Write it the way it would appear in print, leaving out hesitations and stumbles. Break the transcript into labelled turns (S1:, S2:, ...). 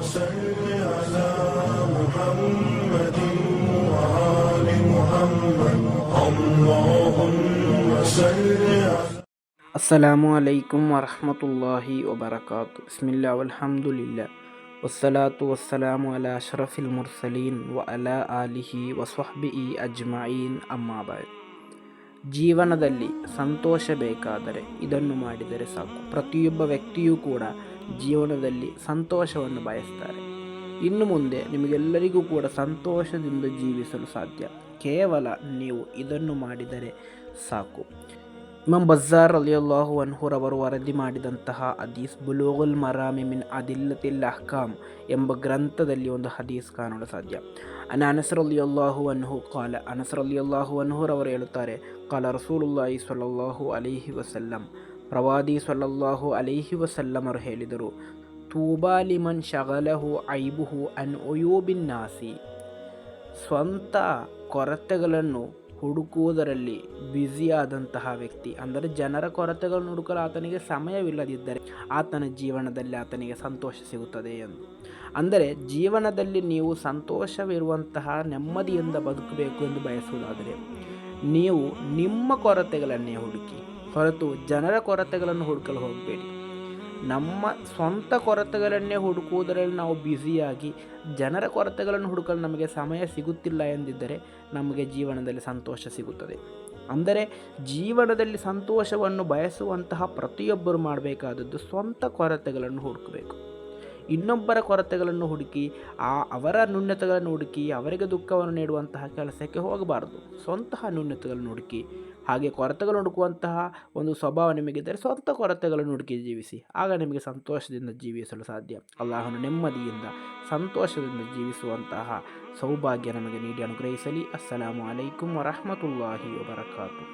S1: صل على محمد وآل محمد اللهم صل على
S2: ಅಸ್ಸಲಾಮು ಅಲೈಕುಂ ವರಹಮತುಲ್ಲಾಹಿ ವಬರಕಾತು. ಬಿಸ್ಮಿಲ್ಲಾ ವಲ್ಹಮ್ದುಲಿಲ್ಲಾ ವಸ್ಸಲಾತು ವಸ್ಸಲಾಮು ಅಲಾ ಅಶ್ರಫಿಲ್ ಮುರ್ಸಲೀನ್ ವ ಅಲಾ ಆಲಿಹಿ ವಸ್ವಹ್ಬಿಹಿ ಅಜ್ಮഈನ್ ಅಮ್ಮಾ ಬಅದ್. ಜೀವನದಲ್ಲಿ ಸಂತೋಷ ಬೇಕಾದರೆ ಇದನ್ನು ಮಾಡಿದರೆ ಸಾಕು. ಪ್ರತಿಯೊಬ್ಬ ವ್ಯಕ್ತಿಯೂ ಕೂಡ ಜೀವನದಲ್ಲಿ ಸಂತೋಷವನ್ನು ಬಯಸ್ತಾರೆ. ಇನ್ನು ಮುಂದೆ ನಿಮಗೆಲ್ಲರಿಗೂ ಕೂಡ ಸಂತೋಷದಿಂದ ಜೀವಿಸಲು ಸಾಧ್ಯ. ಕೇವಲ ನೀವು ಇದನ್ನು ಮಾಡಿದರೆ ಸಾಕು. ಇಮಾಮ್ ಬಜ್ಜಾರ್ ರಲಿಯಲ್ಲಾಹು ಅನ್ಹುರವರು ವರದಿ ಮಾಡಿದಂತಹ ಹದೀಸ್ ಬುಲೂಗುಲ್ ಮರಾಮಿ ಮಿನ್ ಅದಿಲ್ಲತಿಲ್ ಅಹ್ಕಾಮ್ ಎಂಬ ಗ್ರಂಥದಲ್ಲಿ ಒಂದು ಹದೀಸ್ ಕಾಣಲು ಸಾಧ್ಯ. ಅನಸ್ ರಲಿಯಲ್ಲಾಹು ಅನ್ಹು ಕಾಲ, ಅನಸ್ ರಲಿಯಲ್ಲಾಹು ಅನ್ಹುರವರು ಹೇಳುತ್ತಾರೆ, ಕಾಲ ರಸೂಲುಲ್ಲಾಹಿ ಸ್ವಲ್ಲಲ್ಲಾಹು ಅಲೈಹಿ ವಸಲ್ಲಂ, ಪ್ರವಾದಿ ಸ್ವಲ್ಲಲ್ಲಾಹು ಅಲೈಹಿ ವಸಲ್ಲಮರು ಹೇಳಿದರು, ತೂಬಾ ಲಿಮನ್ ಶಗಲಹು ಐಬುಹು ಅನ್ ಉಯೂಬಿನ್ ನಾಸಿ. ಸ್ವಂತ ಕೊರತೆಗಳನ್ನು ಹುಡುಕುವುದರಲ್ಲಿ ಬ್ಯುಸಿಯಾದಂತಹ ವ್ಯಕ್ತಿ, ಅಂದರೆ ಜನರ ಕೊರತೆಗಳನ್ನು ಹುಡುಕಲು ಆತನಿಗೆ ಸಮಯವಿಲ್ಲದಿದ್ದರೆ ಆತನ ಜೀವನದಲ್ಲಿ ಆತನಿಗೆ ಸಂತೋಷ ಸಿಗುತ್ತದೆ ಎಂದು. ಅಂದರೆ ಜೀವನದಲ್ಲಿ ನೀವು ಸಂತೋಷವಿರುವಂತಹ ನೆಮ್ಮದಿಯಿಂದ ಬದುಕಬೇಕು ಎಂದು ಬಯಸುವುದಾದರೆ ನೀವು ನಿಮ್ಮ ಕೊರತೆಗಳನ್ನೇ ಹುಡುಕಿ, ಹೊರತು ಜನರ ಕೊರತೆಗಳನ್ನು ಹುಡುಕಲು ಹೋಗಬೇಡಿ. ನಮ್ಮ ಸ್ವಂತ ಕೊರತೆಗಳನ್ನೇ ಹುಡುಕುವುದರಲ್ಲಿ ನಾವು ಬ್ಯುಸಿಯಾಗಿ ಜನರ ಕೊರತೆಗಳನ್ನು ಹುಡುಕಲು ನಮಗೆ ಸಮಯ ಸಿಗುತ್ತಿಲ್ಲ ಎಂದಿದ್ದರೆ ನಮಗೆ ಜೀವನದಲ್ಲಿ ಸಂತೋಷ ಸಿಗುತ್ತದೆ. ಅಂದರೆ ಜೀವನದಲ್ಲಿ ಸಂತೋಷವನ್ನು ಬಯಸುವಂತಹ ಪ್ರತಿಯೊಬ್ಬರು ಮಾಡಬೇಕಾದದ್ದು ಸ್ವಂತ ಕೊರತೆಗಳನ್ನು ಹುಡುಕಬೇಕು. ಇನ್ನೊಬ್ಬರ ಕೊರತೆಗಳನ್ನು ಹುಡುಕಿ ಅವರ ನ್ಯೂನತೆಗಳನ್ನು ಹುಡುಕಿ ಅವರಿಗೆ ದುಃಖವನ್ನು ನೀಡುವಂತಹ ಕೆಲಸಕ್ಕೆ ಹೋಗಬಾರದು. ಸ್ವಂತಹ ನ್ಯೂನತೆಗಳನ್ನು ಹುಡುಕಿ, ಹಾಗೆ ಕೊರತೆಗಳನ್ನು ಹುಡುಕುವಂತಹ ಒಂದು ಸ್ವಭಾವ ನಿಮಗಿದ್ದರೆ ಸ್ವಂತ ಕೊರತೆಗಳನ್ನು ಹುಡುಕಿ ಜೀವಿಸಿ. ಆಗ ನಿಮಗೆ ಸಂತೋಷದಿಂದ ಜೀವಿಸಲು ಸಾಧ್ಯ. ಅಲ್ಲಾಹನು ನೆಮ್ಮದಿಯಿಂದ ಸಂತೋಷದಿಂದ ಜೀವಿಸುವಂತಹ ಸೌಭಾಗ್ಯ ನಮಗೆ ನೀಡಿ ಅನುಗ್ರಹಿಸಲಿ. ಅಸ್ಸಲಾಮು ಅಲೈಕುಂ ವರಹಮತುಲ್ಲಾಹಿ ವಬರಕಾತು.